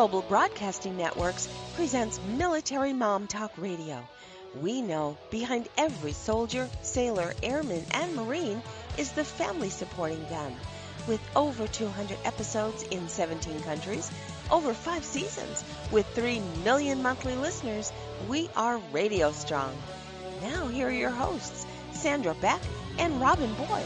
Global Broadcasting Networks presents Military Mom Talk Radio. We know behind every soldier, sailor, airman, and Marine is the family supporting them. With over 200 episodes in 17 countries, over 5 seasons, with 3 million monthly listeners, we are radio strong. Now here are your hosts, Sandra, Beck, and Robin Boyd.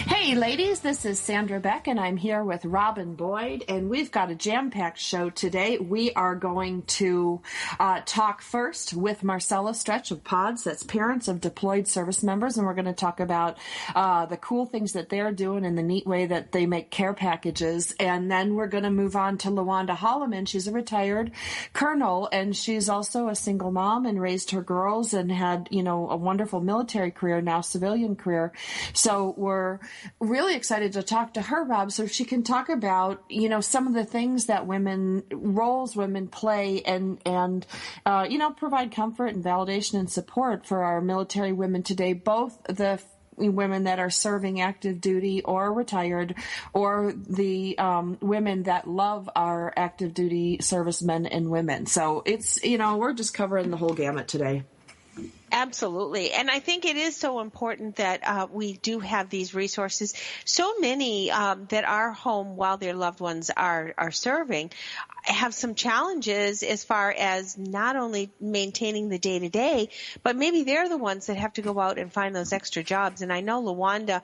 Hey ladies, this is Sandra Beck and I'm here with Robin Boyd, and we've got a jam-packed show today. We are going to talk first with Marcella Stretch of PODS, that's Parents of Deployed Service Members, and we're going to talk about the cool things that they're doing and the neat way that they make care packages. And then we're going to move on to Lawanda Holliman. She's a retired colonel, and she's also a single mom and raised her girls and had, a wonderful military career, now civilian career. So we're really excited to talk to her, Rob, so she can talk about, some of the things that roles women play and provide comfort and validation and support for our military women today, both the women that are serving active duty or retired, or the women that love our active duty servicemen and women. So it's, we're just covering the whole gamut today. Absolutely. And I think it is so important that we do have these resources. So many that are home while their loved ones are serving have some challenges as far as not only maintaining the day-to-day, but maybe they're the ones that have to go out and find those extra jobs. And I know Lawanda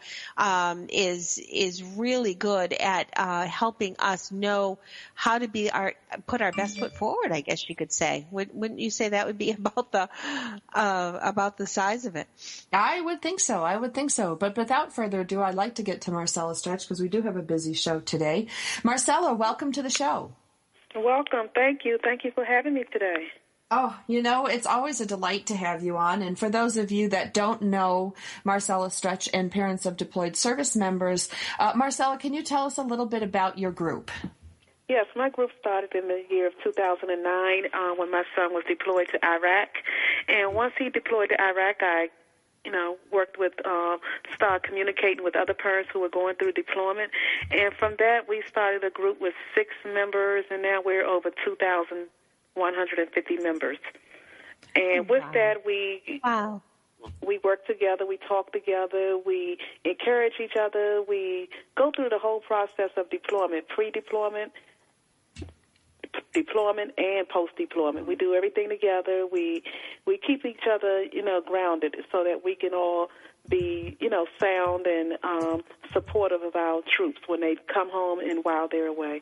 is really good at helping us know how to put our best foot forward, I guess you could say. Wouldn't you say that would be about the size of it? I would think so. But without further ado, I'd like to get to Marcella Stretch because we do have a busy show today. Marcella, welcome to the show. Welcome. Thank you. Thank you for having me today. Oh, it's always a delight to have you on. And for those of you that don't know Marcella Stretch and Parents of Deployed Service Members, Marcella, can you tell us a little bit about your group? Yes, my group started in the year of 2009 when my son was deployed to Iraq. And once he deployed to Iraq, I worked with, started communicating with other parents who were going through deployment. And from that, we started a group with 6 members, and now we're over 2,150 members. And with that, we work together, we talk together, we encourage each other, we go through the whole process of deployment, pre-deployment, deployment, and post-deployment. We do everything together. We keep each other, grounded so that we can all be, sound and supportive of our troops when they come home and while they're away.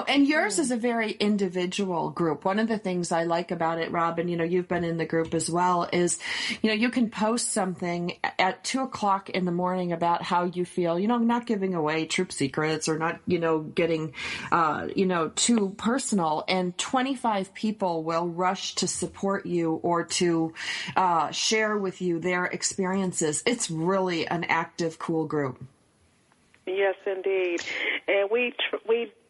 And yours is a very individual group. One of the things I like about it, Rob, and you've been in the group as well, is, you can post something at 2:00 in the morning about how you feel, not giving away troop secrets or not, getting, too personal, and 25 people will rush to support you or to share with you their experiences. It's really an active, cool group. Yes, indeed. And we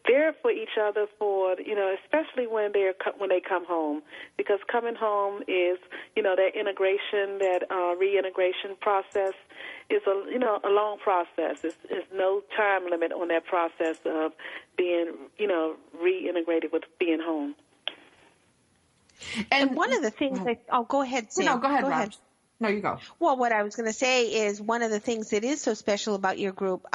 there for each other for, especially when they come home, because coming home is, that integration, that reintegration process is a long process. There's no time limit on that process of being, reintegrated with being home. And one of the things go ahead, Sam. No, go ahead, Rob. No, you go. Well, what I was going to say is one of the things that is so special about your group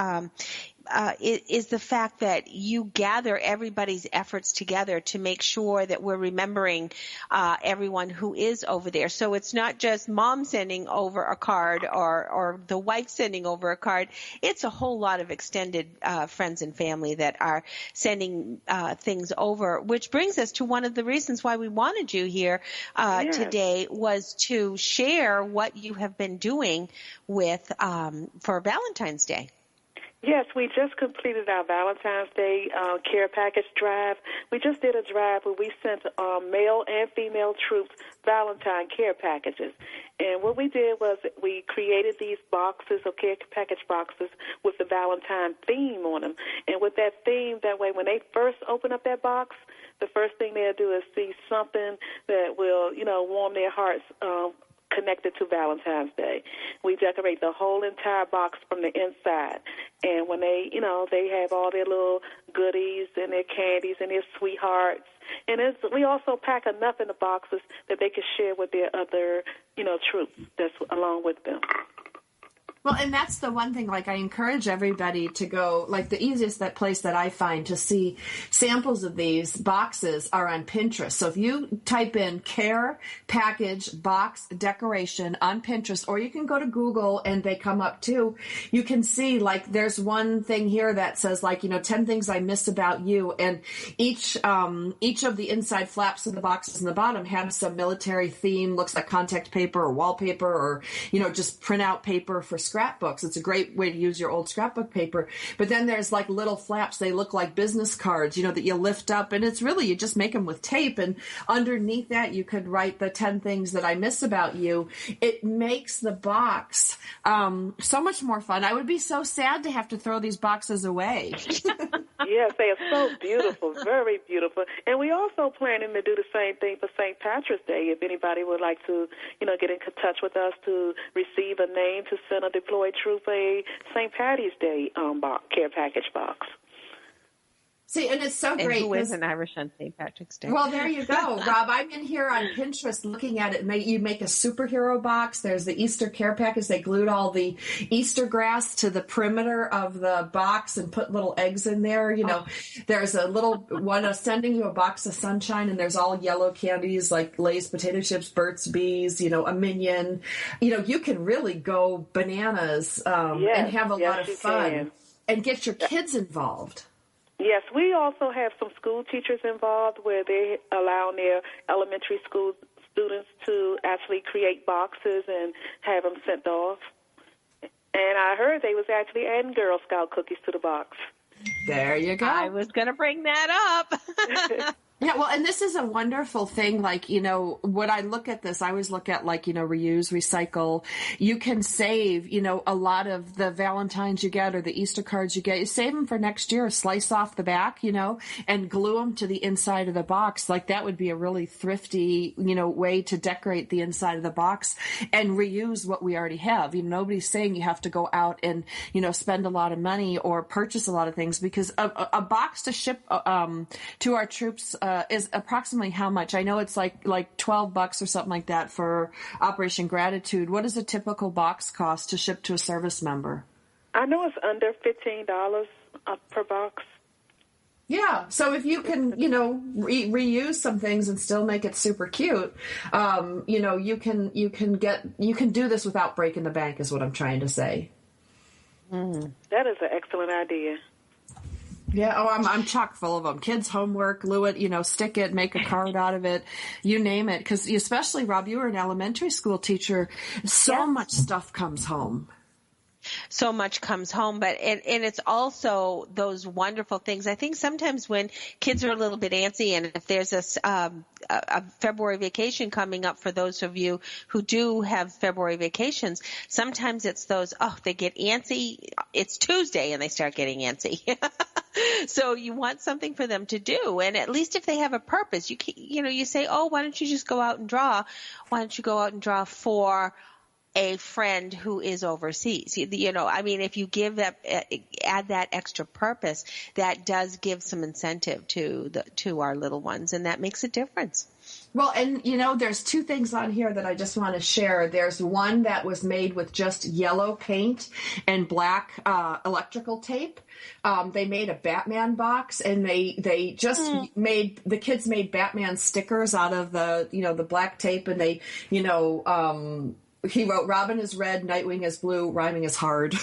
is the fact that you gather everybody's efforts together to make sure that we're remembering everyone who is over there. So it's not just mom sending over a card or the wife sending over a card. It's a whole lot of extended friends and family that are sending things over, which brings us to one of the reasons why we wanted you here today, was to share what you have been doing with for Valentine's Day. Yes, we just completed our Valentine's Day care package drive. We just did a drive where we sent male and female troops Valentine care packages. And what we did was we created these boxes of care package boxes with the Valentine theme on them. And with that theme, that way when they first open up that box, the first thing they'll do is see something that will, warm their hearts connected to Valentine's Day. We decorate the whole entire box from the inside. And when they, they have all their little goodies and their candies and their sweethearts. And we also pack enough in the boxes that they can share with their other, troops that's along with them. Well, and that's the one thing, like, I encourage everybody to go, like, the easiest place that I find to see samples of these boxes are on Pinterest. So if you type in care, package, box, decoration on Pinterest, or you can go to Google and they come up too, you can see, like, there's one thing here that says, like, 10 things I miss about you. And each of the inside flaps of the boxes in the bottom have some military theme, looks like contact paper or wallpaper or, just print out paper for scrapbooks. It's a great way to use your old scrapbook paper. But then there's like little flaps. They look like business cards, that you lift up. And it's really, you just make them with tape. And underneath that, you could write the 10 things that I miss about you. It makes the box so much more fun. I would be so sad to have to throw these boxes away. Yes, they are so beautiful, very beautiful. And we also planning to do the same thing for St. Patrick's Day. If anybody would like to, get in touch with us to receive a name to send a deployed troop a St. Patty's Day care package box. See, and it's so great. And who isn't Irish on St. Patrick's Day? Well, there you go, Rob. I'm in here on Pinterest looking at it. You make a superhero box. There's the Easter care package. They glued all the Easter grass to the perimeter of the box and put little eggs in there. There's a little one sending you a box of sunshine, and there's all yellow candies like Lay's potato chips, Burt's Bees, a Minion. You can really go bananas and have a lot of fun and get your kids involved. Yes, we also have some school teachers involved where they allow their elementary school students to actually create boxes and have them sent off. And I heard they was actually adding Girl Scout cookies to the box. There you go. I was going to bring that up. Yeah, well, and this is a wonderful thing. Like, when I look at this, I always look at reuse, recycle. You can save, a lot of the Valentines you get or the Easter cards you get. You save them for next year, slice off the back, and glue them to the inside of the box. Like, that would be a really thrifty, way to decorate the inside of the box and reuse what we already have. Nobody's saying you have to go out and, spend a lot of money or purchase a lot of things, because a box to ship to our troops is approximately how much? I know it's like $12 or something like that for Operation Gratitude. What does a typical box cost to ship to a service member? I know it's under $15 per box. Yeah, so if you can, reuse some things and still make it super cute, you can do this without breaking the bank, is what I'm trying to say. That is an excellent idea. Yeah, I'm chock full of them. Kids' homework, glue it, stick it, make a card out of it, you name it. Because especially, Rob, you were an elementary school teacher. So much stuff comes home. So much comes home, but and it's also those wonderful things. I think sometimes when kids are a little bit antsy, and if there's a February vacation coming up for those of you who do have February vacations, sometimes it's those, they get antsy. It's Tuesday and they start getting antsy. So you want something for them to do, and at least if they have a purpose, you say, why don't you just go out and draw? Why don't you go out and draw for a friend who is overseas? If you add that extra purpose, that does give some incentive to our little ones, and that makes a difference. Well, and there's two things on here that I just want to share. There's one that was made with just yellow paint and black electrical tape. They made a Batman box, and they just the kids made Batman stickers out of the black tape, and they he wrote, Robin is red, Nightwing is blue, rhyming is hard.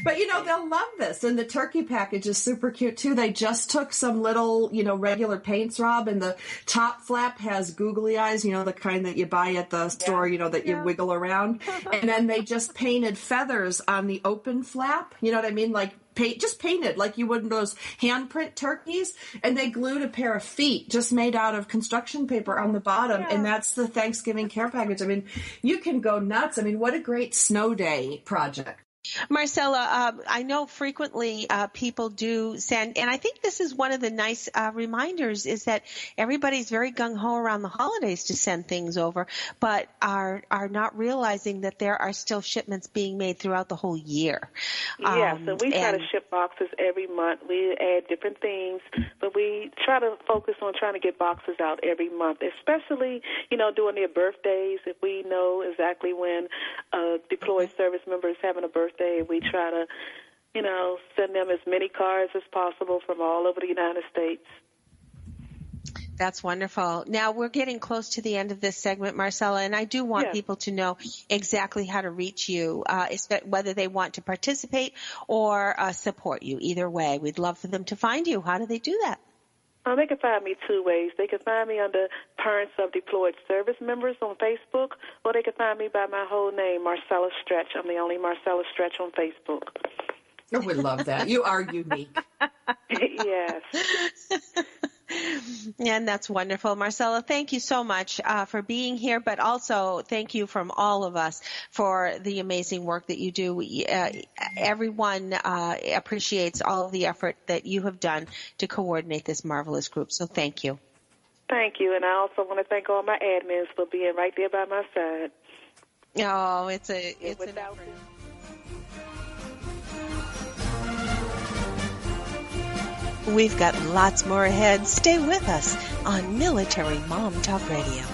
But, they'll love this. And the turkey package is super cute, too. They just took some little, regular paints, Rob, and the top flap has googly eyes, the kind that you buy at the store, that you wiggle around. And then they just painted feathers on the open flap. You know what I mean? Like, just painted like you would those handprint turkeys, and they glued a pair of feet just made out of construction paper on the bottom, and that's the Thanksgiving care package. I mean, you can go nuts. I mean, what a great snow day project. Marcella, I know frequently people do send, and I think this is one of the nice reminders, is that everybody's very gung-ho around the holidays to send things over, but are not realizing that there are still shipments being made throughout the whole year. Yes, and we try to ship boxes every month. We add different themes, but we try to focus on trying to get boxes out every month, especially, during their birthdays. If we know exactly when a deployed service member is having a birthday, we try to, send them as many cards as possible from all over the United States. That's wonderful. Now, we're getting close to the end of this segment, Marcella, and I do want people to know exactly how to reach you, whether they want to participate or support you. Either way, we'd love for them to find you. How do they do that? They can find me two ways. They can find me under Parents of Deployed Service Members on Facebook, or they can find me by my whole name, Marcella Stretch. I'm the only Marcella Stretch on Facebook. Oh, we love that. You are unique. Yes. And that's wonderful. Marcella, thank you so much for being here, but also thank you from all of us for the amazing work that you do. Everyone appreciates all of the effort that you have done to coordinate this marvelous group, so thank you. Thank you, and I also want to thank all my admins for being right there by my side. Oh, it's an effort. We've got lots more ahead. Stay with us on Military Mom Talk Radio.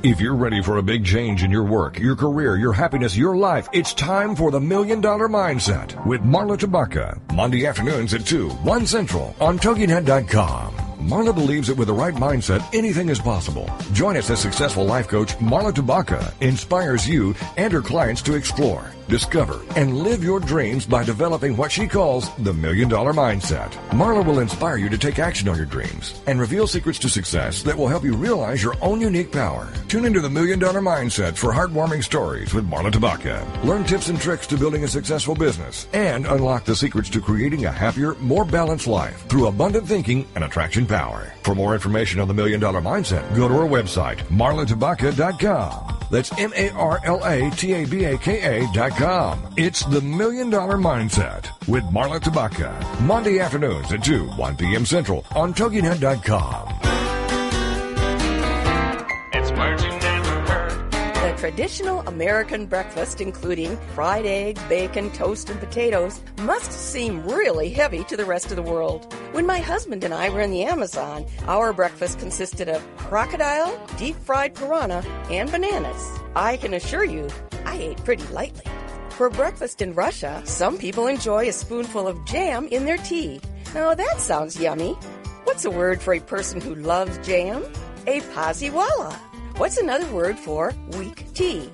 If you're ready for a big change in your work, your career, your happiness, your life, it's time for the $1 Million Mindset with Marla Tabaka. Monday afternoons at 2, 1 Central on TogiNet.com. Marla believes that with the right mindset, anything is possible. Join us as successful life coach Marla Tabaka inspires you and her clients to explore, discover, and live your dreams by developing what she calls the $1 Million Mindset. Marla will inspire you to take action on your dreams and reveal secrets to success that will help you realize your own unique power. Tune into the $1 Million Mindset for heartwarming stories with Marla Tabaka. Learn tips and tricks to building a successful business and unlock the secrets to creating a happier, more balanced life through abundant thinking and attraction power. For more information on the $1 Million Mindset, go to our website, marlatabaka.com. That's MarlaTabaka.com. It's the $1 Million Mindset with Marla Tabaka. Monday afternoons at 2, 1 p.m. Central on TogiNet.com. It's words you never heard. The traditional American breakfast, including fried eggs, bacon, toast, and potatoes, must seem really heavy to the rest of the world. When my husband and I were in the Amazon, our breakfast consisted of crocodile, deep-fried piranha, and bananas. I can assure you, I ate pretty lightly. For breakfast in Russia, some people enjoy a spoonful of jam in their tea. Now that sounds yummy. What's a word for a person who loves jam? A poziwala. What's another word for weak tea?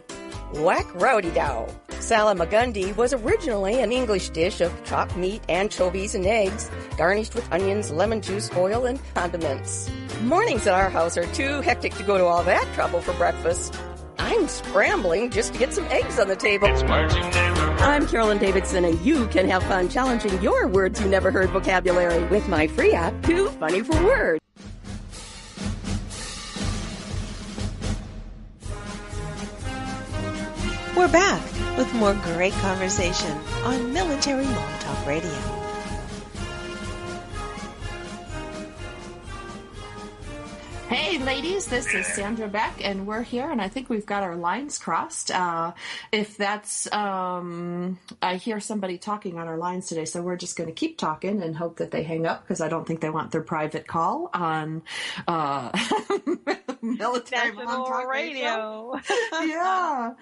Whack-rowdy-dow. Salamagundi was originally an English dish of chopped meat, anchovies, and eggs, garnished with onions, lemon juice, oil, and condiments. Mornings at our house are too hectic to go to all that trouble for breakfast. I'm scrambling just to get some eggs on the table. It's words you never heard. I'm Carolyn Davidson, and you can have fun challenging your words you never heard vocabulary with my free app, Too Funny for Words. We're back with more great conversation on Military Mom Talk Radio. Hey, ladies, this is Sandra Beck, and we're here, and I think we've got our lines crossed. If that's, I hear somebody talking on our lines today, so we're just going to keep talking and hope that they hang up, because I don't think they want their private call on Military Mom Talk Radio. Yeah,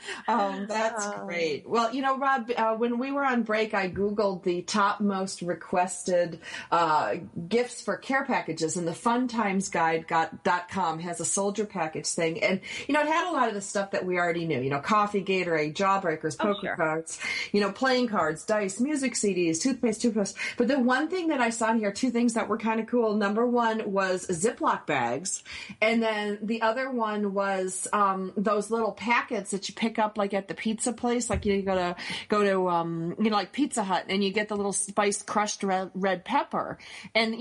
that's great. Well, you know, Rob, when we were on break, I Googled the top most requested gifts for care packages, and the funtimesguide.com has a soldier package thing. And, you know, it had a lot of the stuff that we already knew, you know, coffee, Gatorade, Jawbreakers, poker cards, you know, playing cards, dice, music CDs, toothpaste. But the one thing that I saw in here, two things that were kind of cool. Number one was Ziploc bags. And then the other one was those little packets that you pick up like at the pizza place, like you go to like Pizza Hut, and you get the little spiced crushed red pepper, and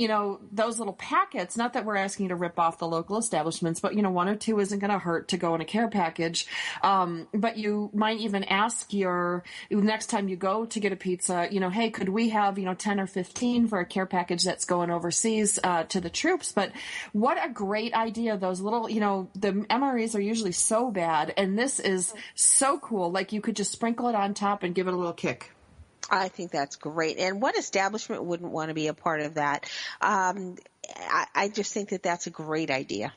those little packets. Not that we're asking you to rip off the local establishments, but one or two isn't going to hurt to go in a care package. But you might even ask your next time you go to get a pizza, hey, could we have 10 or 15 for a care package that's going overseas to the troops? But what a great idea. Those little, the MREs are usually so bad, and this is so cool. Like you could just sprinkle it on top and give it a little kick. I think that's great. And what establishment wouldn't want to be a part of that? I just think that that's a great idea.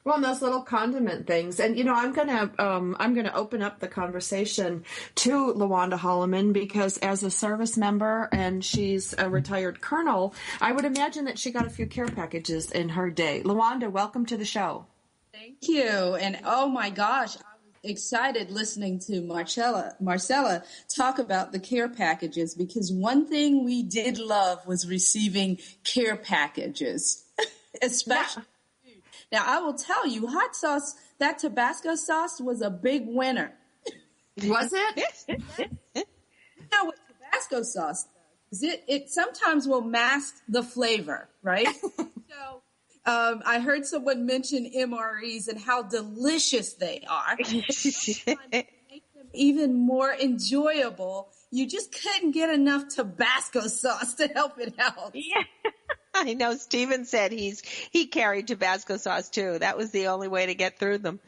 Well, and those little condiment things, and I'm gonna open up the conversation to Lawanda Holliman, because as a service member and she's a retired colonel, I would imagine that she got a few care packages in her day. Lawanda, welcome to the show. Thank you, and oh my gosh, I was excited listening to Marcella talk about the care packages, because one thing we did love was receiving care packages, especially. Yeah. Now, I will tell you, hot sauce, that Tabasco sauce was a big winner. Was it? What Tabasco sauce does, it sometimes will mask the flavor, right? So I heard someone mention MREs and how delicious they are. Sometimes to make them even more enjoyable, you just couldn't get enough Tabasco sauce to help it out. Yeah. I know Steven said he carried Tabasco sauce too. That was the only way to get through them.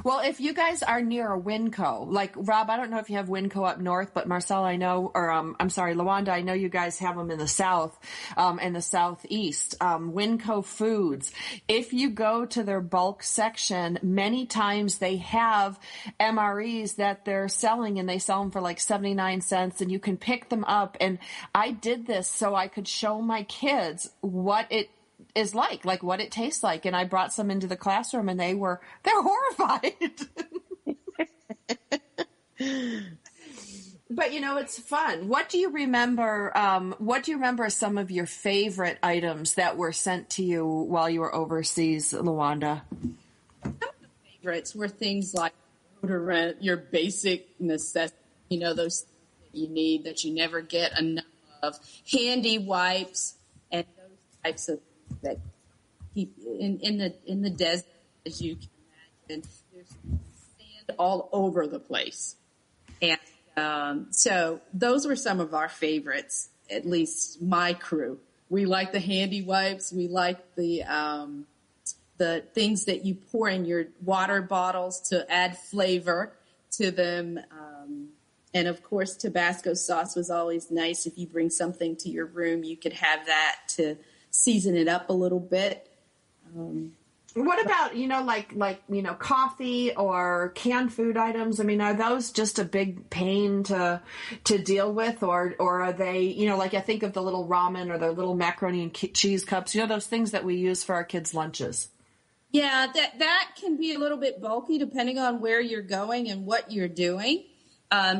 Well, if you guys are near a Winco, like Rob, I don't know if you have Winco up north, but Marcella, I know, or I'm sorry, Lawanda, I know you guys have them in the south, and the southeast. Winco Foods. If you go to their bulk section, many times they have MREs that they're selling, and they sell them for like 79 cents, and you can pick them up. And I did this so I could show my kids what it is like what it tastes like. And I brought some into the classroom, and they're horrified. But it's fun. What do you remember? Some of your favorite items that were sent to you while you were overseas, Lawanda? Some of the favorites were things like deodorant, your basic necessities, those that you need that you never get enough of, handy wipes, and types of that keep in the desert, as you can imagine. There's sand all over the place, and so those were some of our favorites. At least my crew. We like the handy wipes. We like the things that you pour in your water bottles to add flavor to them. And of course, Tabasco sauce was always nice. If you bring something to your room, you could have that to season it up a little bit. What about, coffee or canned food items? I mean, are those just a big pain to deal with, or are they, I think of the little ramen or the little macaroni and cheese cups, those things that we use for our kids' lunches? Yeah, that can be a little bit bulky depending on where you're going and what you're doing.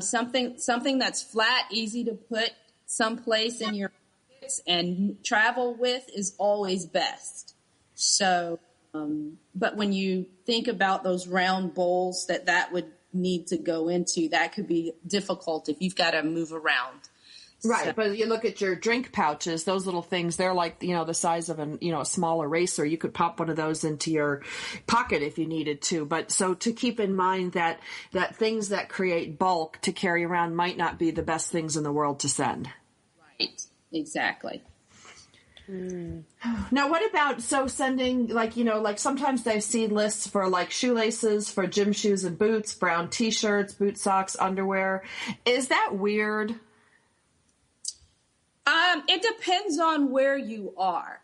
Something that's flat, easy to put someplace in your and travel with is always best. So, but when you think about those round bowls that would need to go into, that could be difficult if you've got to move around. Right, So, but you look at your drink pouches, those little things, they're like, the size of a small eraser. You could pop one of those into your pocket if you needed to. But so to keep in mind that things that create bulk to carry around might not be the best things in the world to send. right, exactly. Now, what about, sending, like sometimes they see lists for like shoelaces, for gym shoes and boots, brown t-shirts, boot socks, underwear. Is that weird? It depends on where you are.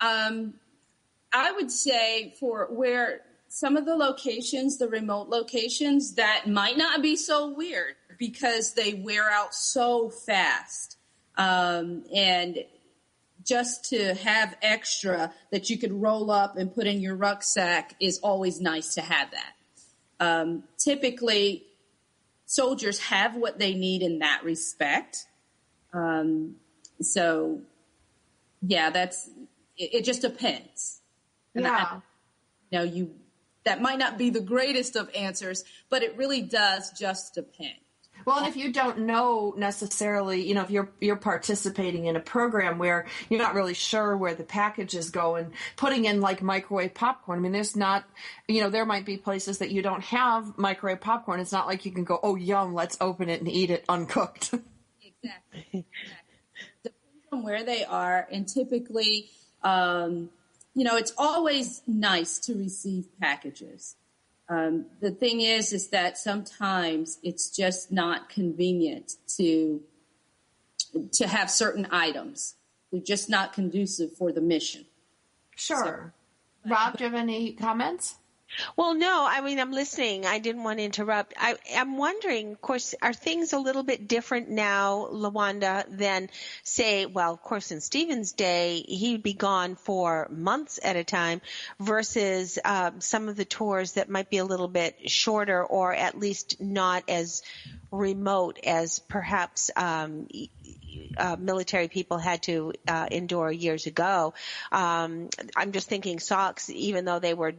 I would say for where some of the locations, the remote locations, that might not be so weird because they wear out so fast. And just to have extra that you could roll up and put in your rucksack is always nice to have that. Typically, soldiers have what they need in that respect. So, yeah, it just depends. Yeah. that might not be the greatest of answers, but it really does just depend. Well, and if you don't know necessarily, if you're participating in a program where you're not really sure where the package is going, putting in like microwave popcorn. I mean, there's not, there might be places that you don't have microwave popcorn. It's not like you can go, oh, yum, let's open it and eat it uncooked. Exactly. Depends on where they are, and typically, it's always nice to receive packages. The thing is that sometimes it's just not convenient to have certain items. They're just not conducive for the mission. Sure. So, Rob, do you have any comments? Well, no, I mean, I'm listening. I didn't want to interrupt. I'm wondering, of course, are things a little bit different now, Lawanda, than say, well, of course, in Stephen's day, he'd be gone for months at a time versus some of the tours that might be a little bit shorter or at least not as remote as perhaps military people had to endure years ago. I'm just thinking socks, even though they were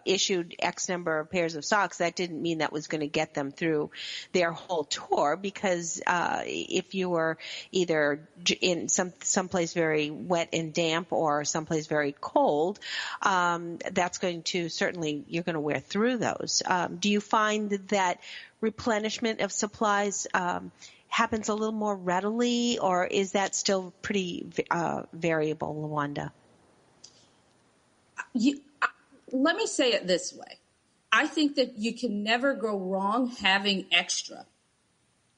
issued X number of pairs of socks, that didn't mean that was going to get them through their whole tour, because if you were either in someplace very wet and damp or someplace very cold, that's going to you're going to wear through those. Do you find that replenishment of supplies happens a little more readily, or is that still pretty variable, Lawanda? Let me say it this way. I think that you can never go wrong having extra.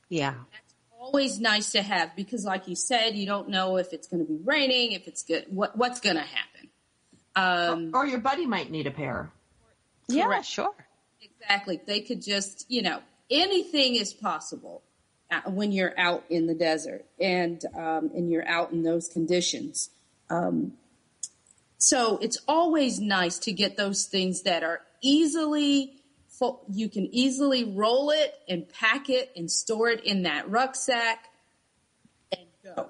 Yeah. That's always nice to have because, like you said, you don't know if it's going to be raining, if it's good, what's going to happen. Or your buddy might need a pair. Yeah, Correct. Sure. Exactly. They could just, anything is possible when you're out in the desert and you're out in those conditions. So it's always nice to get those things that are you can easily roll it and pack it and store it in that rucksack and go.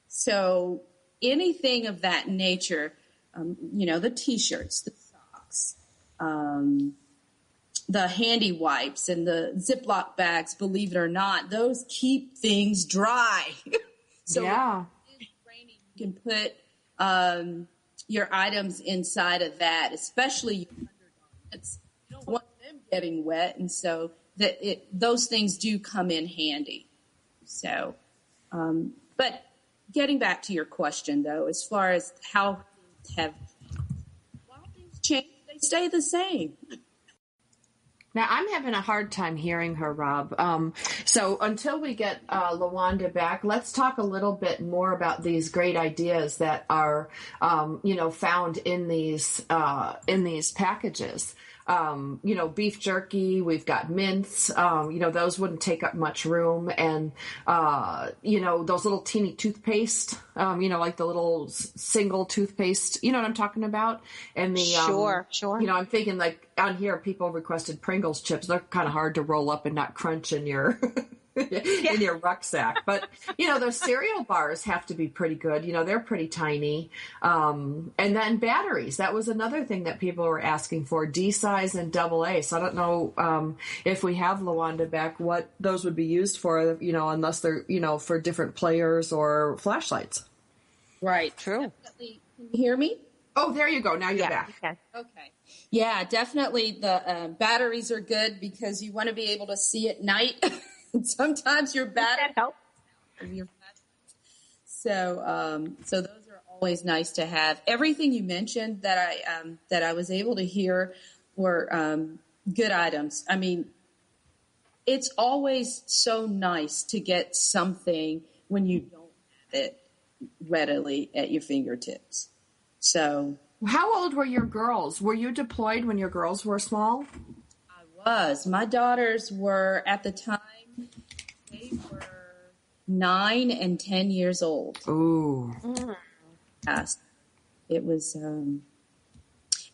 So anything of that nature, the T-shirts, the socks, the handy wipes and the Ziploc bags, believe it or not, those keep things dry. So yeah. If it's raining, you can put your items inside of that, especially your undergarments. You don't want them getting wet, and so those things do come in handy. So, but getting back to your question, though, as far as how things change, they stay the same. Now, I'm having a hard time hearing her, Rob. So until we get Lawanda back, let's talk a little bit more about these great ideas that are, found in these packages. Beef jerky, we've got mints, those wouldn't take up much room. And, those little teeny toothpaste, like the little single toothpaste, you know what I'm talking about? And the, Sure. I'm thinking like on here, people requested Pringles chips. They're kind of hard to roll up and not crunch in your, in your rucksack. But, those cereal bars have to be pretty good. They're pretty tiny. And then batteries. That was another thing that people were asking for, D size and AA. So I don't know if we have Lawanda back, what those would be used for, unless they're, for different players or flashlights. Right. True. Definitely. Can you hear me? Oh, there you go. Now you're back. Okay. Yeah, definitely the batteries are good because you want to be able to see at night. Sometimes your battery helps. So those are always nice to have. Everything you mentioned that I was able to hear were good items. I mean, it's always so nice to get something when you don't have it readily at your fingertips. So, how old were your girls? Were you deployed when your girls were small? I was. My daughters were, at the time, they were 9 and 10 years old. Ooh. Yes. It was, and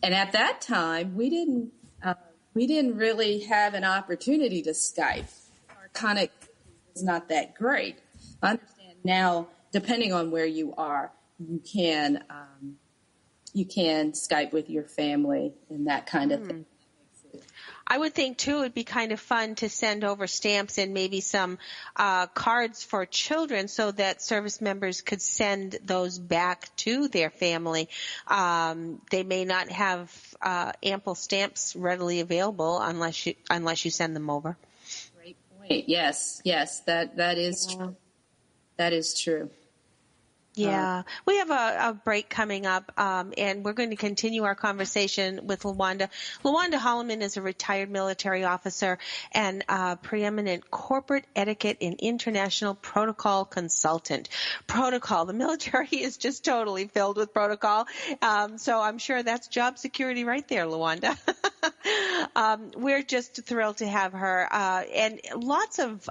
at that time, we didn't really have an opportunity to Skype. Our connectivity was not that great. I understand now, depending on where you are, you can you can Skype with your family and that kind of thing. I would think, too, it'd be kind of fun to send over stamps and maybe some cards for children so that service members could send those back to their family. They may not have ample stamps readily available unless you send them over. Great point. Yes, that is true. That is true. Yeah, we have a break coming up, and we're going to continue our conversation with Lawanda. Lawanda Holliman is a retired military officer and preeminent corporate etiquette and international protocol consultant. Protocol. The military is just totally filled with protocol, so I'm sure that's job security right there, Lawanda. We're just thrilled to have her, and lots of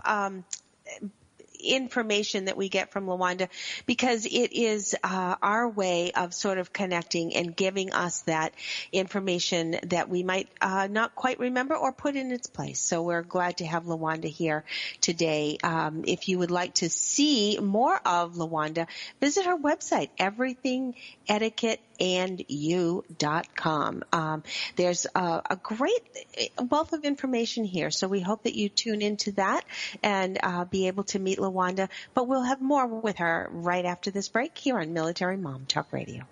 information that we get from Lawanda, because it is our way of sort of connecting and giving us that information that we might not quite remember or put in its place. So we're glad to have Lawanda here today. If you would like to see more of Lawanda, visit her website, everythingetiquetteandyou.com. There's a great wealth of information here, so we hope that you tune into that and be able to meet Lawanda. But we'll have more with her right after this break here on Military Mom Talk Radio.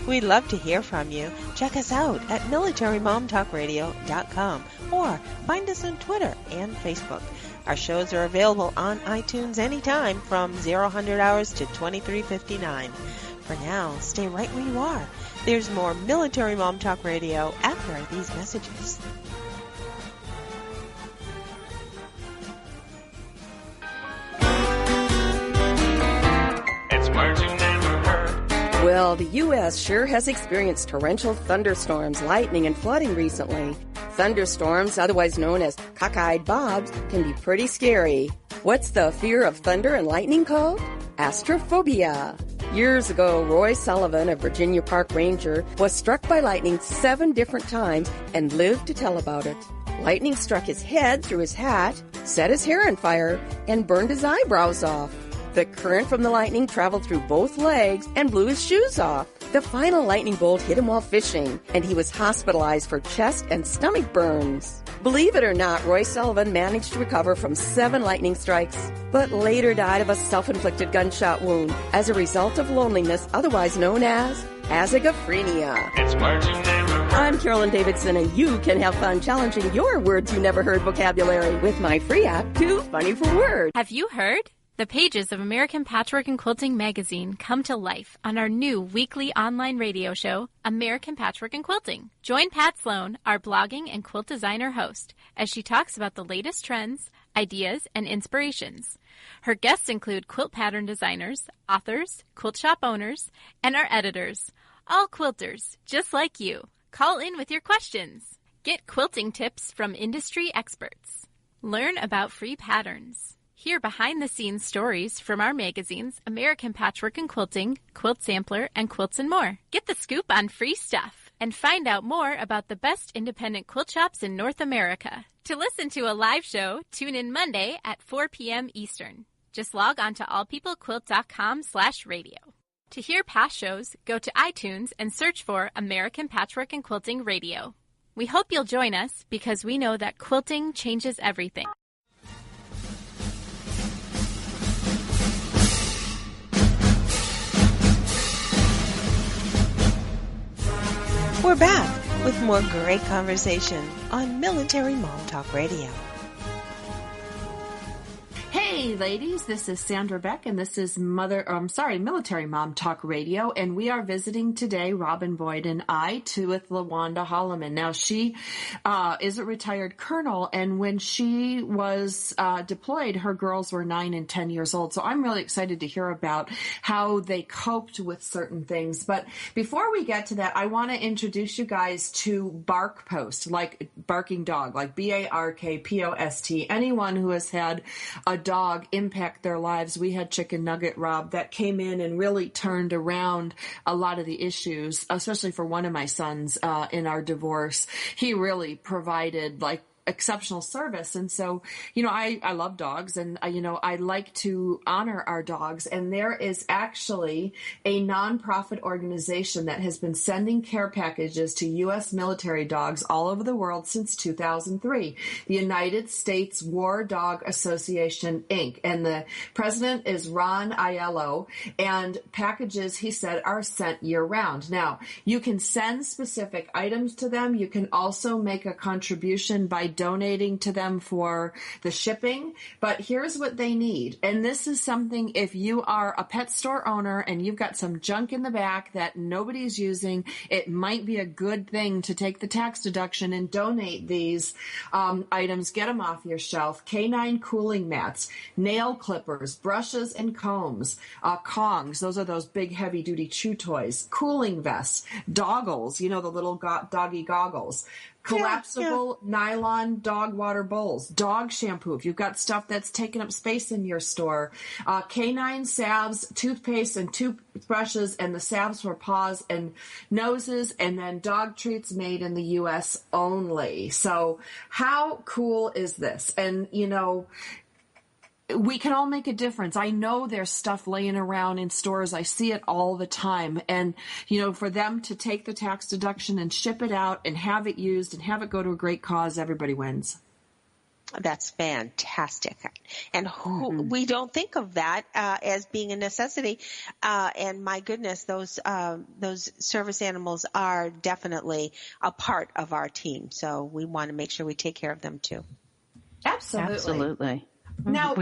We'd love to hear from you. Check us out at militarymomtalkradio.com or find us on Twitter and Facebook. Our shows are available on iTunes anytime from 0-100 hours to 23:59. For now, stay right where you are. There's more Military Mom Talk Radio after these messages. It's words you never heard. Well, the U.S. sure has experienced torrential thunderstorms, lightning, and flooding recently. Thunderstorms, otherwise known as cockeyed bobs, can be pretty scary. What's the fear of thunder and lightning called? Astrophobia. Years ago, Roy Sullivan, a Virginia Park ranger, was struck by lightning 7 different times and lived to tell about it. Lightning struck his head through his hat, set his hair on fire, and burned his eyebrows off. The current from the lightning traveled through both legs and blew his shoes off. The final lightning bolt hit him while fishing, and he was hospitalized for chest and stomach burns. Believe it or not, Roy Sullivan managed to recover from 7 lightning strikes, but later died of a self-inflicted gunshot wound as a result of loneliness, otherwise known as azygophrenia. It's words you never heard. I'm Carolyn Davidson, and you can have fun challenging your words you never heard vocabulary with my free app, Too Funny for Words. Have you heard? The pages of American Patchwork and Quilting magazine come to life on our new weekly online radio show, American Patchwork and Quilting. Join Pat Sloan, our blogging and quilt designer host, as she talks about the latest trends, ideas, and inspirations. Her guests include quilt pattern designers, authors, quilt shop owners, and our editors, all quilters, just like you. Call in with your questions. Get quilting tips from industry experts. Learn about free patterns. Hear behind-the-scenes stories from our magazines, American Patchwork and Quilting, Quilt Sampler, and Quilts and More. Get the scoop on free stuff and find out more about the best independent quilt shops in North America. To listen to a live show, tune in Monday at 4 p.m. Eastern. Just log on to allpeoplequilt.com/radio. To hear past shows, go to iTunes and search for American Patchwork and Quilting Radio. We hope you'll join us because we know that quilting changes everything. We're back with more great conversation on Military Mom Talk Radio. Hey ladies, this is Sandra Beck and this is Military Mom Talk Radio, and we are visiting today, Robin Boyd and I, with Lawanda Holliman. Now she is a retired colonel, and when she was deployed, her girls were 9 and 10 years old. So I'm really excited to hear about how they coped with certain things. But before we get to that, I want to introduce you guys to Bark Post, like barking dog, like BARKPOST. Anyone who has had a dog impact their lives. We had Chicken Nugget Rob that came in and really turned around a lot of the issues, especially for one of my sons in our divorce. He really provided like exceptional service. And so, I love dogs, and I like to honor our dogs. And there is actually a nonprofit organization that has been sending care packages to U.S. military dogs all over the world since 2003, the United States War Dog Association, Inc. And the president is Ron Aiello, and packages, he said, are sent year round. Now, you can send specific items to them. You can also make a contribution by donating to them for the shipping. But here's what they need. And this is something, if you are a pet store owner and you've got some junk in the back that nobody's using, it might be a good thing to take the tax deduction and donate these items, get them off your shelf. Canine cooling mats, nail clippers, brushes and combs, Kongs, those are those big heavy duty chew toys, cooling vests, doggles, the little doggy goggles, collapsible nylon dog water bowls, dog shampoo if you've got stuff that's taking up space in your store, canine salves, toothpaste and toothbrushes, and the salves for paws and noses, and then dog treats made in the U.S. only. So how cool is this? And, we can all make a difference. I know there's stuff laying around in stores. I see it all the time. And, for them to take the tax deduction and ship it out and have it used and have it go to a great cause, everybody wins. That's fantastic. And we don't think of that as being a necessity. And my goodness, those service animals are definitely a part of our team. So we want to make sure we take care of them too. Absolutely. Now,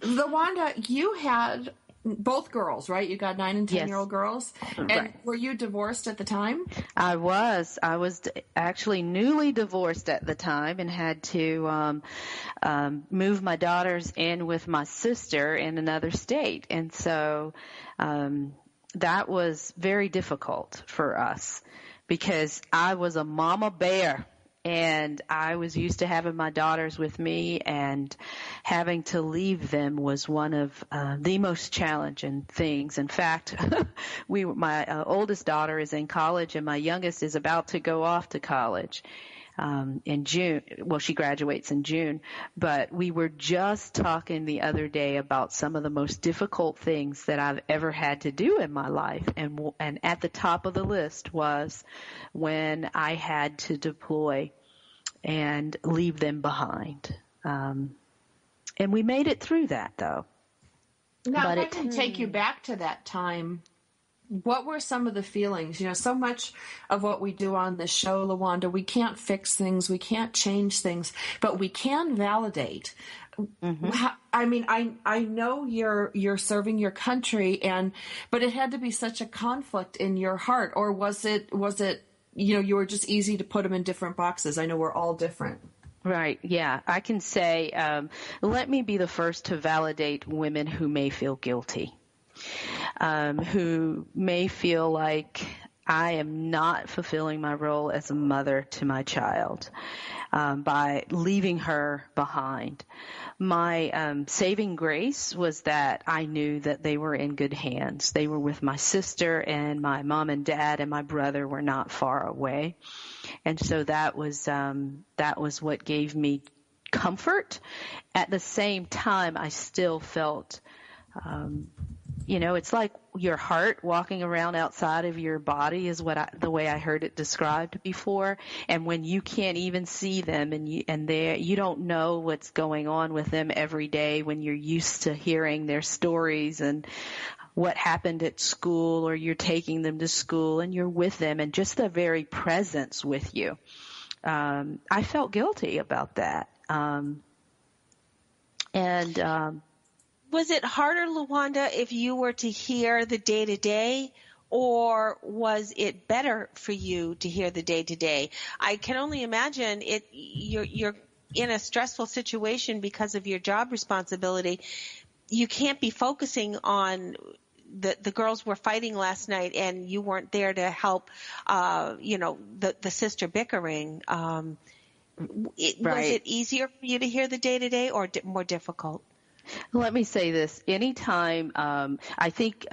Lawanda, you had both girls, right? You got 9 and 10-year-old girls. And right. Were you divorced at the time? I was actually newly divorced at the time and had to move my daughters in with my sister in another state. And so that was very difficult for us because I was a mama bear. And I was used to having my daughters with me, and having to leave them was one of the most challenging things. In fact, my oldest daughter is in college, and my youngest is about to go off to college in June. Well, she graduates in June. But we were just talking the other day about some of the most difficult things that I've ever had to do in my life. And at the top of the list was when I had to deploy and leave them behind. And we made it through that, though. Now, I can take you back to that time. What were some of the feelings? So much of what we do on this show, Lawanda, we can't fix things, we can't change things, but we can validate. Mm-hmm. I know you're serving your country, but it had to be such a conflict in your heart, or was it you were just easy to put them in different boxes? I know we're all different. Right. Yeah. I can say, let me be the first to validate women who may feel guilty, who may feel like I am not fulfilling my role as a mother to my child by leaving her behind. My saving grace was that I knew that they were in good hands. They were with my sister, and my mom and dad and my brother were not far away. And so that was what gave me comfort. At the same time, I still felt it's like your heart walking around outside of your body is the way I heard it described before. And when you can't even see them and you don't know what's going on with them every day, when you're used to hearing their stories and what happened at school, or you're taking them to school and you're with them, and just the very presence with you. I felt guilty about that. Was it harder, Lawanda, if you were to hear the day-to-day, or was it better for you to hear the day-to-day? I can only imagine you're in a stressful situation because of your job responsibility. You can't be focusing on the girls were fighting last night and you weren't there to help, the sister bickering. Was it easier for you to hear the day-to-day, or more difficult? Let me say this. Anytime, I think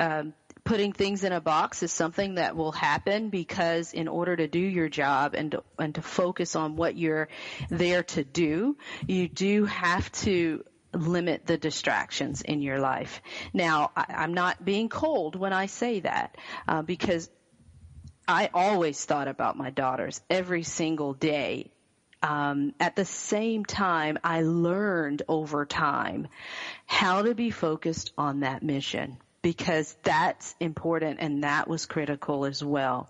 putting things in a box is something that will happen, because in order to do your job and to focus on what you're there to do, you do have to limit the distractions in your life. Now, I'm not being cold when I say that, because I always thought about my daughters every single day. At the same time, I learned over time how to be focused on that mission, because that's important and that was critical as well.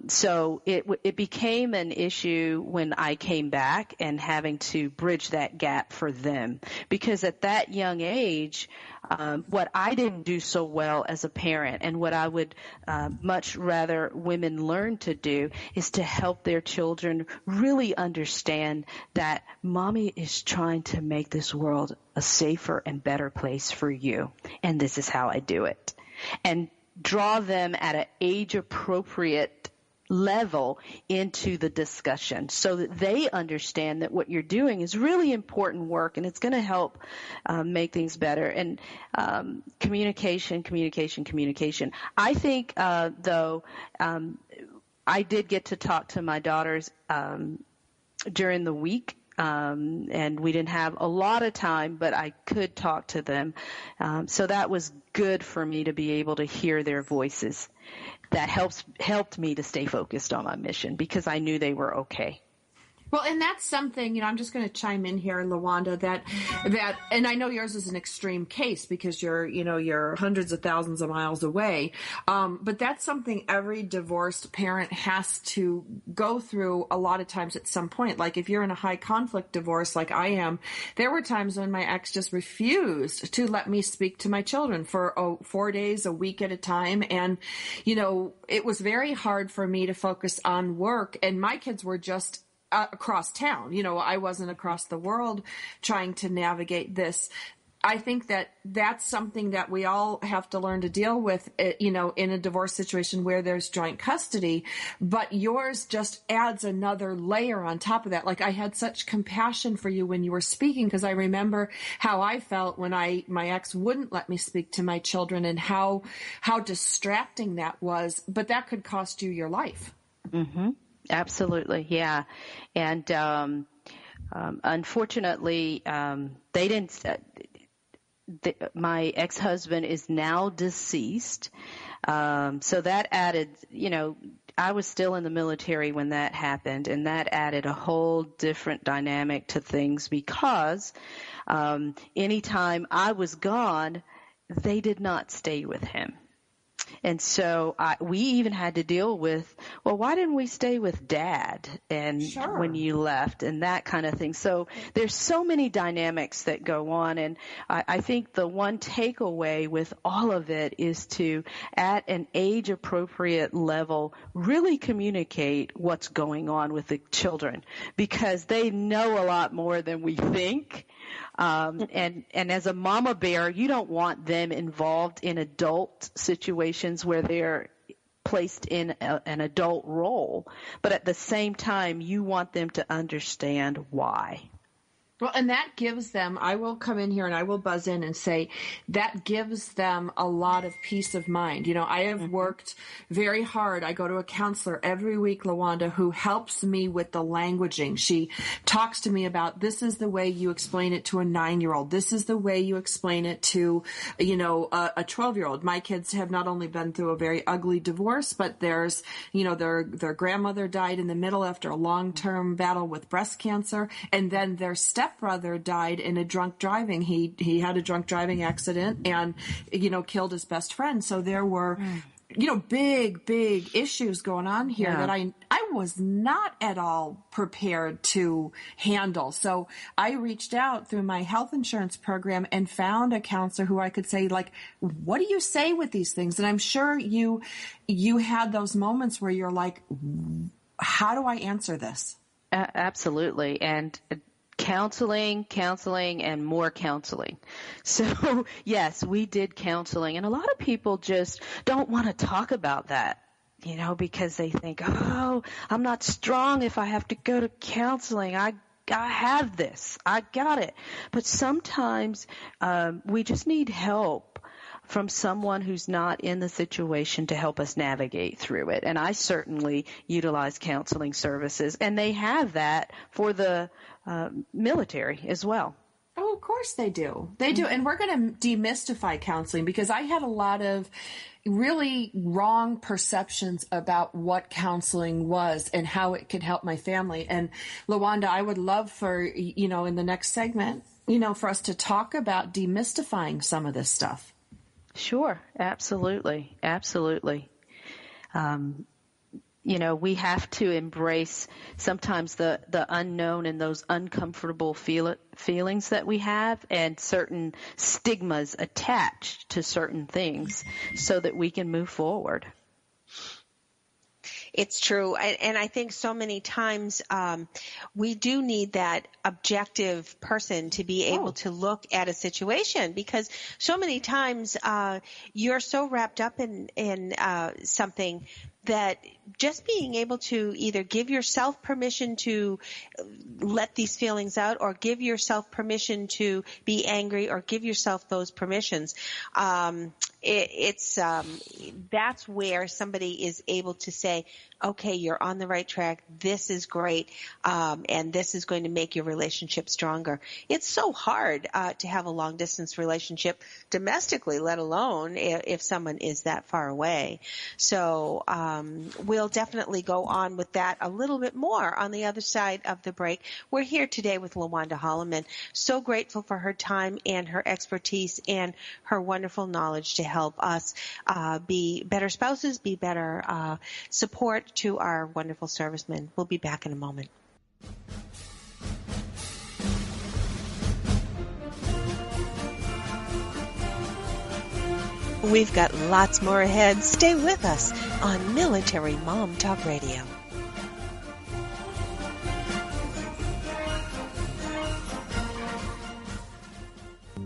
So it became an issue when I came back and having to bridge that gap for them, because at that young age, what I didn't do so well as a parent, and what I would much rather women learn to do, is to help their children really understand that mommy is trying to make this world a safer and better place for you, and this is how I do it. And draw them at an age-appropriate level into the discussion, so that they understand that what you're doing is really important work and it's going to help make things better. And communication. I think, though, I did get to talk to my daughters during the week. And we didn't have a lot of time, but I could talk to them. So that was good for me to be able to hear their voices. That helped me to stay focused on my mission, because I knew they were okay. Well, and that's something, I'm just going to chime in here, Lawanda, that, and I know yours is an extreme case because you're hundreds of thousands of miles away. But that's something every divorced parent has to go through a lot of times at some point. Like if you're in a high conflict divorce like I am, there were times when my ex just refused to let me speak to my children for 4 days, a week at a time. And, it was very hard for me to focus on work, and my kids were just across town. I wasn't across the world trying to navigate this. I think that that's something that we all have to learn to deal with, in a divorce situation where there's joint custody, but yours just adds another layer on top of that. Like, I had such compassion for you when you were speaking, because I remember how I felt when my ex wouldn't let me speak to my children, and how distracting that was, but that could cost you your life. Mm-hmm. Absolutely. Yeah. And, unfortunately, they didn't, my ex-husband is now deceased. So that added, I was still in the military when that happened, and that added a whole different dynamic to things, because, anytime I was gone, they did not stay with him. And so we even had to deal with, well, why didn't we stay with Dad and Sure. when you left, and that kind of thing. So there's so many dynamics that go on. And I think the one takeaway with all of it is to, at an age appropriate level, really communicate what's going on with the children, because they know a lot more than we think. And as a mama bear, you don't want them involved in adult situations where they're placed in an adult role. But at the same time, you want them to understand why. Well, and that gives them, I will come in here and I will buzz in and say, that gives them a lot of peace of mind. I have worked very hard. I go to a counselor every week, Lawanda, who helps me with the languaging. She talks to me about, this is the way you explain it to a 9-year-old. This is the way you explain it to, a 12-year-old. My kids have not only been through a very ugly divorce, but there's, their grandmother died in the middle after a long-term battle with breast cancer, and then their stepbrother died in a drunk driving. He had a drunk driving accident and, killed his best friend. So there were, big issues going on here that I was not at all prepared to handle. So I reached out through my health insurance program and found a counselor who I could say, like, what do you say with these things? And I'm sure you had those moments where you're like, how do I answer this? Absolutely. And counseling, and more counseling. So, yes, we did counseling. And a lot of people just don't want to talk about that, because they think, oh, I'm not strong if I have to go to counseling. I have this. I got it. But sometimes we just need help from someone who's not in the situation to help us navigate through it. And I certainly utilize counseling services, and they have that for the military as well. Oh, of course they do. They do. And we're going to demystify counseling, because I had a lot of really wrong perceptions about what counseling was and how it could help my family. And Lawanda, I would love for, in the next segment, for us to talk about demystifying some of this stuff. Sure. Absolutely. Absolutely. We have to embrace sometimes the unknown and those uncomfortable feelings that we have, and certain stigmas attached to certain things, so that we can move forward. It's true. And I think so many times we do need that objective person to be able to look at a situation, because so many times you're so wrapped up in something that just being able to either give yourself permission to let these feelings out, or give yourself permission to be angry, or give yourself those permissions. That's where somebody is able to say, okay, you're on the right track. This is great. And this is going to make your relationship stronger. It's so hard to have a long distance relationship domestically, let alone if someone is that far away. So we'll definitely go on with that a little bit more on the other side of the break. We're here today with Lawanda Holliman. So grateful for her time and her expertise and her wonderful knowledge to help us be better spouses, be better support to our wonderful servicemen. We'll be back in a moment. We've got lots more ahead. Stay with us on Military Mom Talk Radio.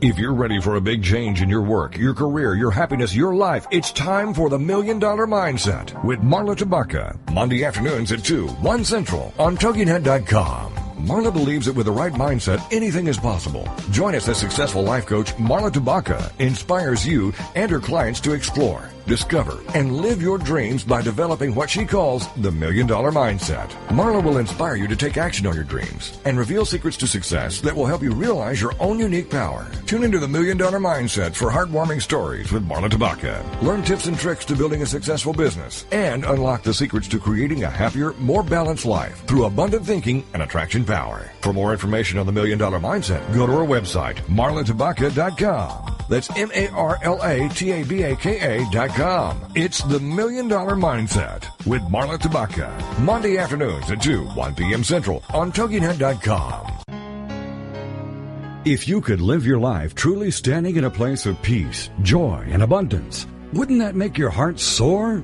If you're ready for a big change in your work, your career, your happiness, your life, it's time for the $1 Million Mindset with Marla Tabaka. Monday afternoons at 2, 1 Central on TogiNet.com. Marla believes that with the right mindset, anything is possible. Join us as successful life coach Marla Tabaka inspires you and her clients to explore, discover, and live your dreams by developing what she calls the $1 Million Mindset. Marla will inspire you to take action on your dreams and reveal secrets to success that will help you realize your own unique power. Tune into the $1 Million Mindset for heartwarming stories with Marla Tabaka. Learn tips and tricks to building a successful business and unlock the secrets to creating a happier, more balanced life through abundant thinking and attraction power. For more information on the $1 Million Mindset, go to our website, marlatabaka.com. That's MarlaTabaka.com. It's the $1 Million Mindset with Marla Tabaka. Monday afternoons at 2, 1 p.m. Central on TogiNet.com. If you could live your life truly standing in a place of peace, joy, and abundance, wouldn't that make your heart soar?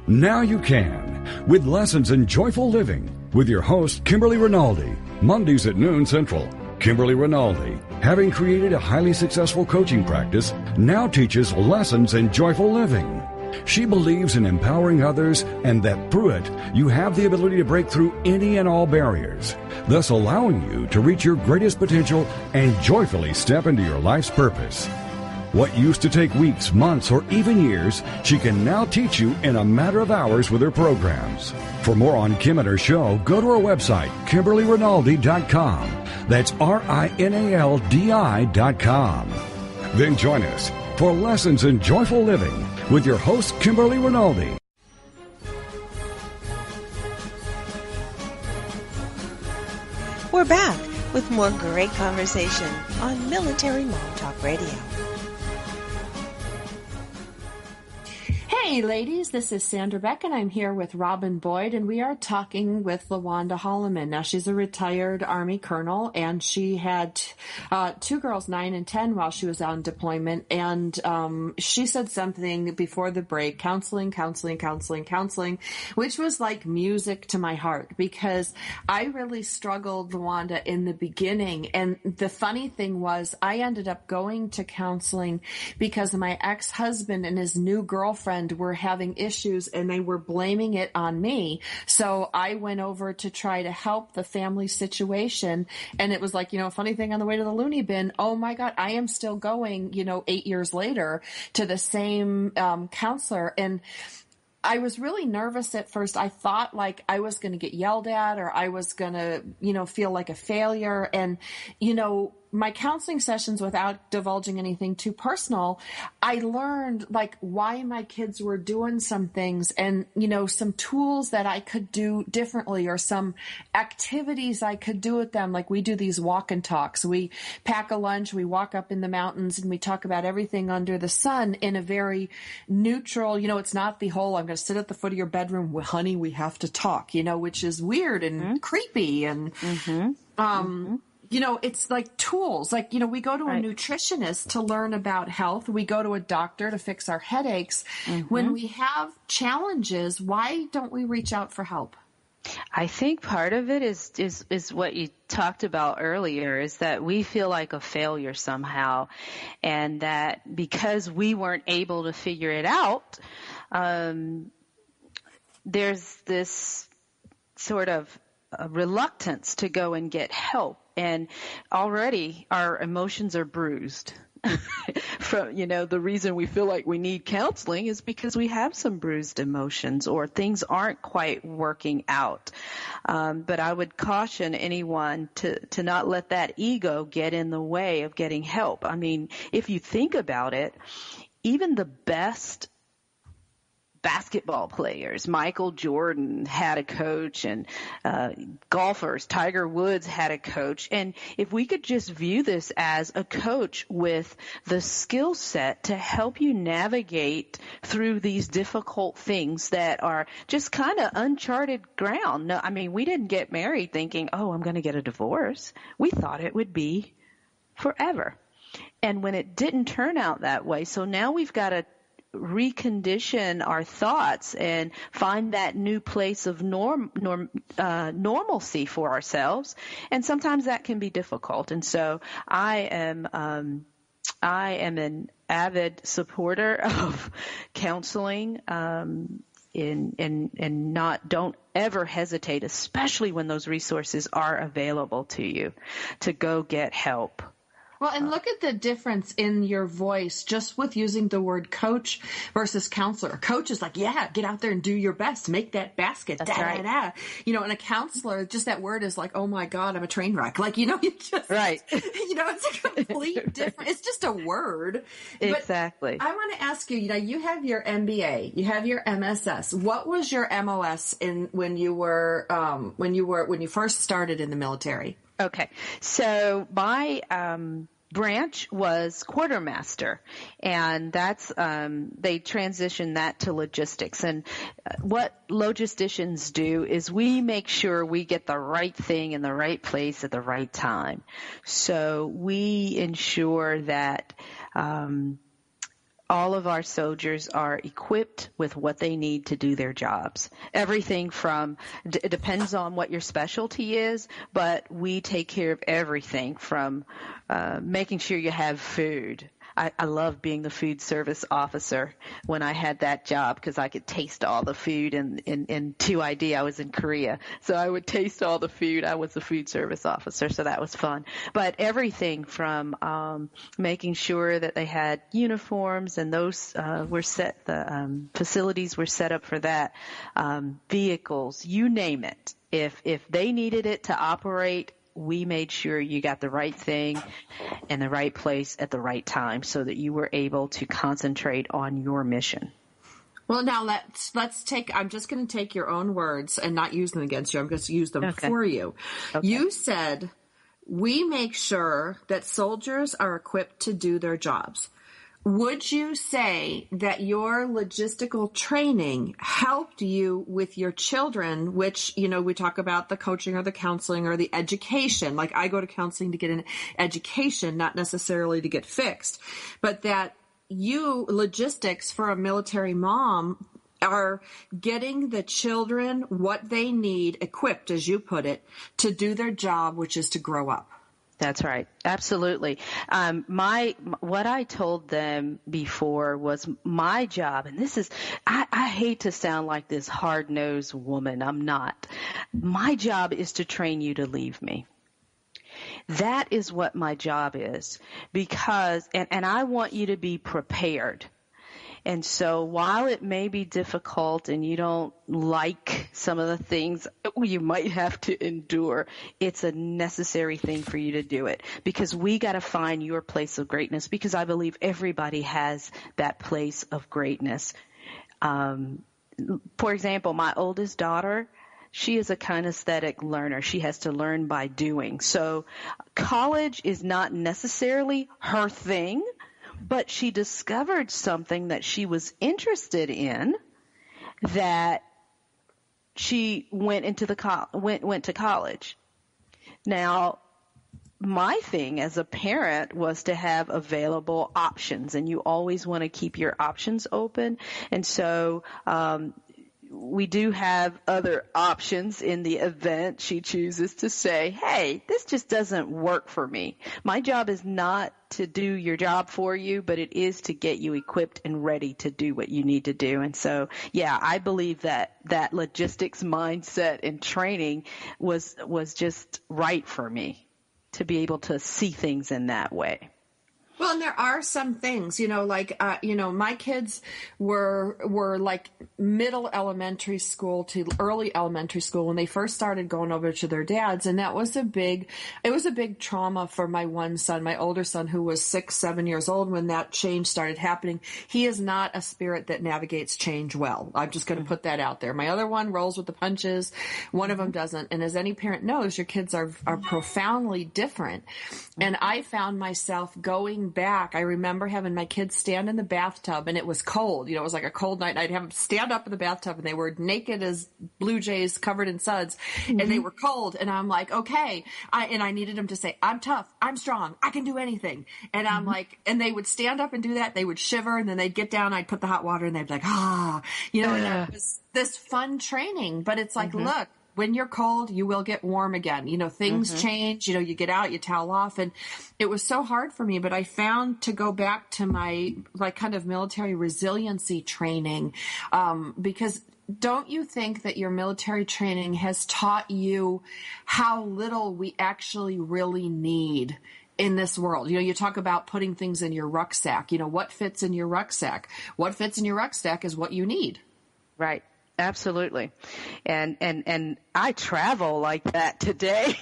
Now you can, with Lessons in Joyful Living, with your host, Kimberly Rinaldi, Mondays at noon Central. Kimberly Rinaldi, having created a highly successful coaching practice, now teaches Lessons in Joyful Living. She believes in empowering others, and that through it, you have the ability to break through any and all barriers, thus allowing you to reach your greatest potential and joyfully step into your life's purpose. What used to take weeks, months, or even years, she can now teach you in a matter of hours with her programs. For more on Kim and her show, go to our website, KimberlyRinaldi.com. That's RINALDI.com. Then join us for Lessons in Joyful Living with your host, Kimberly Rinaldi. We're back with more great conversation on Military Mom Talk Radio. Hey ladies, this is Sandra Beck, and I'm here with Robin Boyd, and we are talking with Lawanda Holliman. Now, she's a retired Army colonel, and she had two girls, 9 and 10, while she was on deployment, and she said something before the break, counseling, which was like music to my heart, because I really struggled, Lawanda, in the beginning, and the funny thing was I ended up going to counseling because my ex-husband and his new girlfriend were having issues and they were blaming it on me. So I went over to try to help the family situation. And it was like, a funny thing on the way to the loony bin. Oh my God, I am still going, 8 years later to the same counselor. And I was really nervous at first. I thought like I was going to get yelled at or I was going to, feel like a failure. And, my counseling sessions, without divulging anything too personal, I learned like why my kids were doing some things and, some tools that I could do differently or some activities I could do with them. Like we do these walk and talks. We pack a lunch, we walk up in the mountains and we talk about everything under the sun in a very neutral, it's not the whole, I'm going to sit at the foot of your bedroom, well, honey, we have to talk, which is weird and creepy and, it's like tools. Like, we go to a nutritionist to learn about health. We go to a doctor to fix our headaches. When we have challenges, why don't we reach out for help? I think part of it is what you talked about earlier, is that we feel like a failure somehow, and that because we weren't able to figure it out, there's this sort of reluctance to go and get help. And already our emotions are bruised. From, the reason we feel like we need counseling is because we have some bruised emotions or things aren't quite working out. But I would caution anyone to not let that ego get in the way of getting help. I mean, if you think about it, even the best basketball players, Michael Jordan had a coach, and golfers, Tiger Woods had a coach. And if we could just view this as a coach with the skill set to help you navigate through these difficult things that are just kind of uncharted ground. No, I mean, we didn't get married thinking, oh, I'm going to get a divorce. We thought it would be forever. And when it didn't turn out that way, so now we've got to recondition our thoughts and find that new place of normalcy for ourselves. And sometimes that can be difficult. And so I am an avid supporter of counseling, and don't ever hesitate, especially when those resources are available to you, to go get help. Well, and look at the difference in your voice just with using the word coach versus counselor. A coach is like, yeah, get out there and do your best. Make that basket. That's right. And a counselor, just that word is like, oh my God, I'm a train wreck. Like, you just, right. It's a complete different, it's just a word. Exactly. But I want to ask you, you have your MBA, you have your MSS. What was your MOS when you first started in the military? Okay. So my, branch was quartermaster, and that's they transitioned that to logistics. And what logisticians do is we make sure we get the right thing in the right place at the right time. So we ensure that all of our soldiers are equipped with what they need to do their jobs. Everything from, it depends on what your specialty is, but we take care of everything from making sure you have food. I love being the food service officer when I had that job because I could taste all the food. And in 2ID, I was in Korea, so I would taste all the food. I was the food service officer, so that was fun. But everything from making sure that they had uniforms, and those were set. The facilities were set up for that. Vehicles, you name it. If they needed it to operate, we made sure you got the right thing in the right place at the right time so that you were able to concentrate on your mission. Well, now let's take, I'm just going to take your own words and not use them against you. I'm going to use them for you. Okay. You said, we make sure that soldiers are equipped to do their jobs. Would you say that your logistical training helped you with your children, which, we talk about the coaching or the counseling or the education. Like I go to counseling to get an education, not necessarily to get fixed, but that logistics for a military mom are getting the children what they need equipped, as you put it, to do their job, which is to grow up. That's right. Absolutely. What I told them before was my job, and this is, I hate to sound like this hard-nosed woman. I'm not. My job is to train you to leave me. That is what my job is, because, and I want you to be prepared. And so while it may be difficult and you don't like some of the things you might have to endure, it's a necessary thing for you to do it, because we got to find your place of greatness, because I believe everybody has that place of greatness. For example, my oldest daughter, she is a kinesthetic learner. She has to learn by doing. So college is not necessarily her thing, but she discovered something that she was interested in, that she went to college. Now, my thing as a parent was to have available options, and you always want to keep your options open. And so we do have other options in the event she chooses to say, hey, this just doesn't work for me. My job is not to do your job for you, but it is to get you equipped and ready to do what you need to do. And so, yeah, I believe that logistics mindset and training was just right for me to be able to see things in that way. Well, and there are some things, like, my kids were like middle elementary school to early elementary school when they first started going over to their dads. And that was a big trauma for my one son, my older son, who was 6-7 years old when that change started happening. He is not a spirit that navigates change well. I'm just going to put that out there. My other one rolls with the punches. One of them doesn't. And as any parent knows, your kids are profoundly different. And I found myself going back. I remember having my kids stand in the bathtub, and it was cold. It was like a cold night. And I'd have them stand up in the bathtub, and they were naked as blue jays covered in suds, and they were cold. And I'm like, okay. I needed them to say, I'm tough. I'm strong. I can do anything. And I'm like, and they would stand up and do that. They would shiver, and then they'd get down. I'd put the hot water, and they'd be like, and it was this fun training. But it's like, look, when you're cold, you will get warm again. Things change. You get out, you towel off. And it was so hard for me. But I found to go back to my kind of military resiliency training, because don't you think that your military training has taught you how little we actually really need in this world? You talk about putting things in your rucksack. What fits in your rucksack? What fits in your rucksack is what you need. Right. Absolutely. And I travel like that today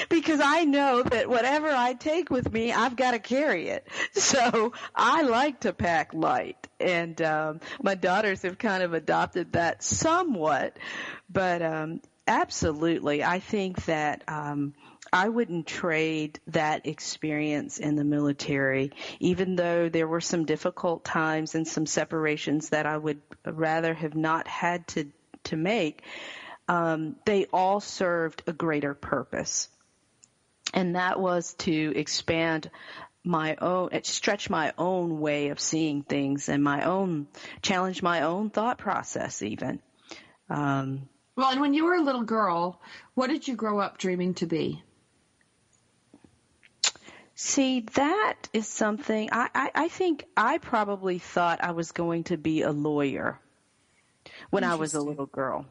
because I know that whatever I take with me, I've got to carry it. So I like to pack light, and my daughters have kind of adopted that somewhat, but absolutely. I think that I wouldn't trade that experience in the military, even though there were some difficult times and some separations that I would rather have not had to make. They all served a greater purpose, and that was to expand stretch my own way of seeing things and challenge my own thought process even. Well, and when you were a little girl, what did you grow up dreaming to be? See, that is something I think I probably thought I was going to be a lawyer when I was a little girl.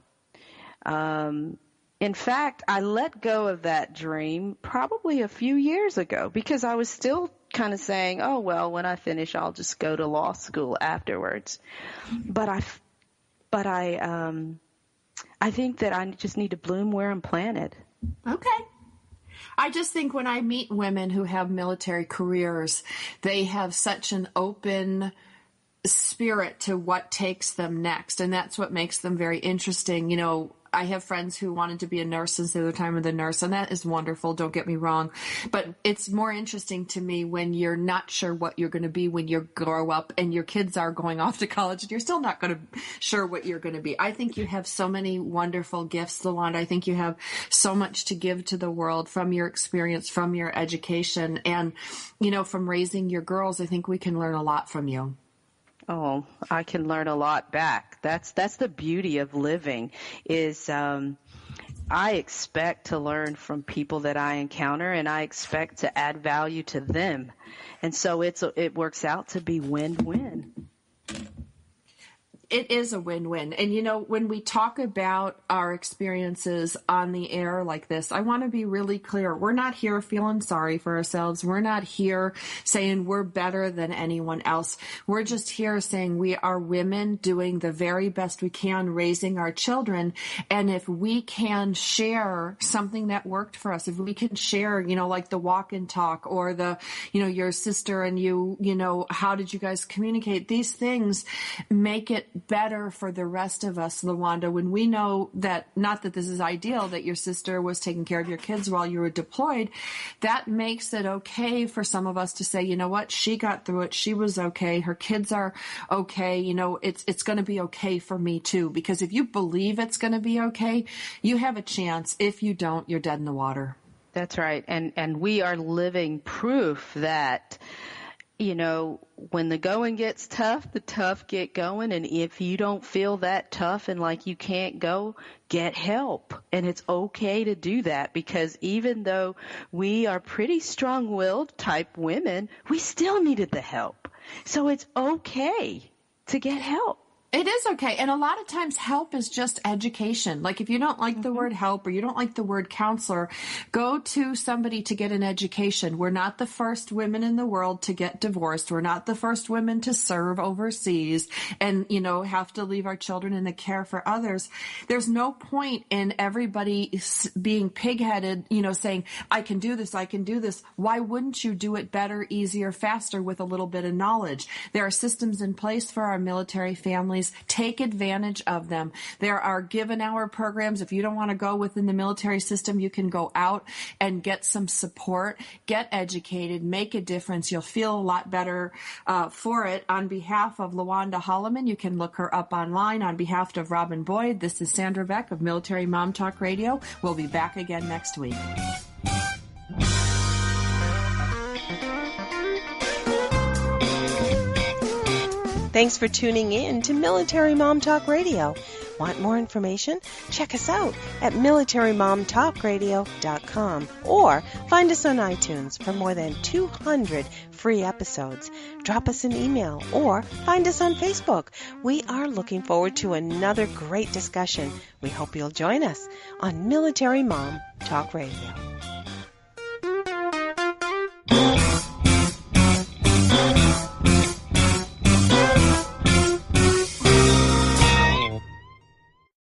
In fact, I let go of that dream probably a few years ago because I was still kind of saying, oh, well, when I finish, I'll just go to law school afterwards. But I think that I just need to bloom where I'm planted. Okay. I just think when I meet women who have military careers, they have such an open spirit to what takes them next. And that's what makes them very interesting. I have friends who wanted to be a nurse since they were time with a nurse, and that is wonderful. Don't get me wrong. But it's more interesting to me when you're not sure what you're going to be when you grow up and your kids are going off to college and you're still not sure what you're going to be. I think you have so many wonderful gifts, Lawanda. I think you have so much to give to the world from your experience, from your education, and, from raising your girls. I think we can learn a lot from you. Oh, I can learn a lot back. That's the beauty of living is, I expect to learn from people that I encounter, and I expect to add value to them. And so it works out to be win-win. It is a win-win. And, you know, when we talk about our experiences on the air like this, I want to be really clear. We're not here feeling sorry for ourselves. We're not here saying we're better than anyone else. We're just here saying we are women doing the very best we can raising our children. And if we can share something that worked for us, if we can share, you know, like the walk and talk or the, you know, your sister and you know, how did you guys communicate? These things make it better for the rest of us, Lawanda, when we know that, not that this is ideal, that your sister was taking care of your kids while you were deployed, that makes it okay for some of us to say, you know what, she got through it, she was okay, her kids are okay, you know, it's going to be okay for me too. Because if you believe it's going to be okay, you have a chance. If you don't, you're dead in the water. That's right. And we are living proof that, you know, when the going gets tough, the tough get going. And if you don't feel that tough and like you can't go, get help. And it's okay to do that, because even though we are pretty strong-willed type women, we still needed the help. So it's okay to get help. It is okay. And a lot of times help is just education. Like if you don't like the word help or you don't like the word counselor, go to somebody to get an education. We're not the first women in the world to get divorced. We're not the first women to serve overseas and, you know, have to leave our children in the care for others. There's no point in everybody being pig-headed, you know, saying, I can do this, I can do this. Why wouldn't you do it better, easier, faster with a little bit of knowledge? There are systems in place for our military families. Take advantage of them. There are given hour programs. If you don't want to go within the military system, you can go out and get some support, get educated, make a difference. You'll feel a lot better for it. On behalf of Lawanda Holliman, you can look her up online. On behalf of Robin Boyd, this is Sandra Beck of Military Mom Talk Radio. We'll be back again next week. Thanks for tuning in to Military Mom Talk Radio. Want more information? Check us out at militarymomtalkradio.com or find us on iTunes for more than 200 free episodes. Drop us an email or find us on Facebook. We are looking forward to another great discussion. We hope you'll join us on Military Mom Talk Radio.